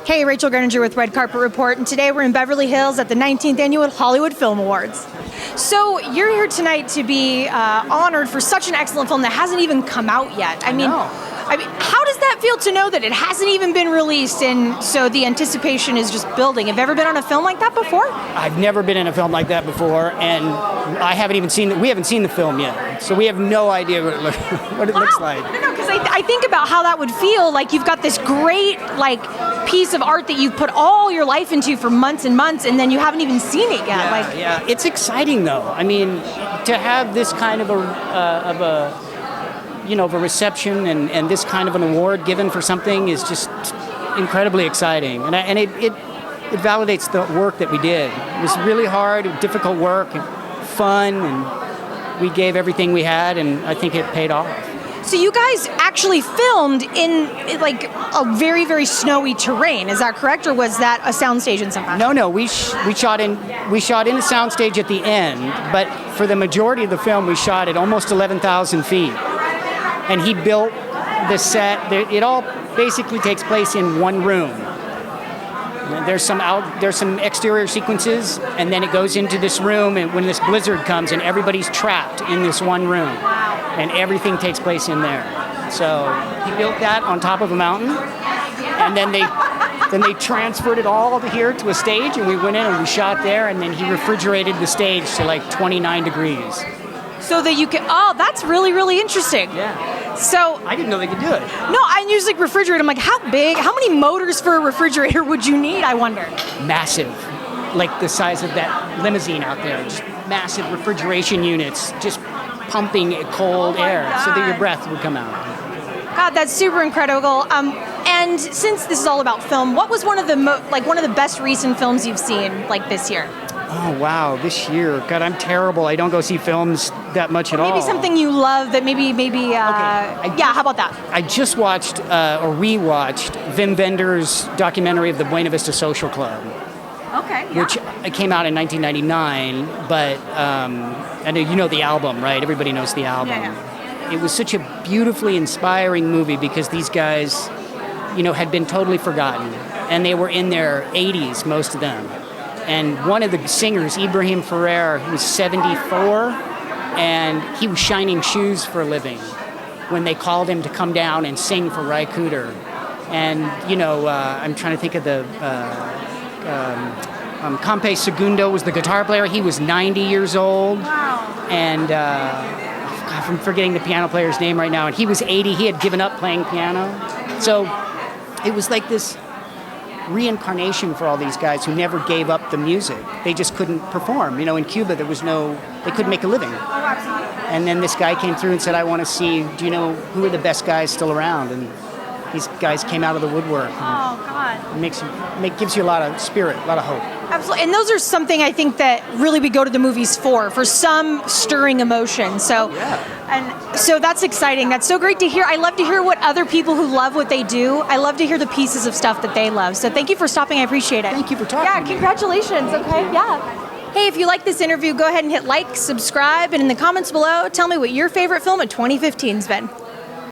Hey, Rachel Greninger with Red Carpet Report, and today we're in Beverly Hills at the 19th Annual Hollywood Film Awards. So you're here tonight to be honored for such an excellent film that hasn't even come out yet. I mean, how does that feel to know that it hasn't even been released, and so the anticipation is just building? Have you ever been on a film like that before? I've never been in a film like that before, and I haven't even seen we haven't seen the film yet, so we have no idea what it looks like. No, because I think about how that would feel. Like, you've got this great piece of art that you've put all your life into for months and months, and then you haven't even seen it yet. Yeah, it's exciting though. I mean, to have this kind of a reception and this kind of an award given for something is just incredibly exciting, and it validates the work that we did. It was really hard, difficult work, and fun, and we gave everything we had, and I think it paid off. So you guys actually filmed in a very, very snowy terrain. Is that correct, or was that a soundstage in some fashion? No, we shot in a soundstage at the end, but for the majority of the film, we shot at almost 11,000 feet. And he built the set. It all basically takes place in one room. There's some exterior sequences, and then it goes into this room, and when this blizzard comes, and everybody's trapped in this one room, and everything takes place in there. So he built that on top of a mountain, and then they transferred it all to here to a stage, and we went in and we shot there, and then he refrigerated the stage to 29 degrees. So that you can, that's really, really interesting. Yeah. So I didn't know they could do it. No, I usually refrigerate. I'm like, how big, how many motors for a refrigerator would you need, I wonder? Massive, like the size of that limousine out there. Just massive refrigeration units, just pumping cold air so that your breath would come out. God, that's super incredible. And since this is all about film, what was one of the best recent films you've seen this year? Oh, wow, this year. God, I'm terrible. I don't go see films that much at all. Maybe something you love that maybe how about that? I just watched or rewatched Wim Wenders' documentary of the Buena Vista Social Club. Okay, yeah. Which came out in 1999, but I know you know the album, right? Everybody knows the album. Yeah. It was such a beautifully inspiring movie because these guys, had been totally forgotten, and they were in their 80s, most of them. And one of the singers, Ibrahim Ferrer, he was 74, and he was shining shoes for a living when they called him to come down and sing for Ry Cooder. And, I'm trying to think of the... Campe Segundo was the guitar player. He was 90 years old. Wow. And I'm forgetting the piano player's name right now. And he was 80. He had given up playing piano. So it was like this reincarnation for all these guys who never gave up the music. They just couldn't perform. In Cuba, they couldn't make a living. Oh, absolutely. And then this guy came through and said, I want to see, do you know who are the best guys still around? And these guys came out of the woodwork. Oh, God. It gives you a lot of spirit, a lot of hope. Absolutely. And those are something I think that really we go to the movies for some stirring emotion. So, And so that's exciting. That's so great to hear. I love to hear what other people who love what they do, I love to hear the pieces of stuff that they love. So thank you for stopping. I appreciate it. Thank you for talking. Yeah, congratulations. Okay, yeah. Hey, if you like this interview, go ahead and hit like, subscribe, and in the comments below, tell me what your favorite film of 2015's been.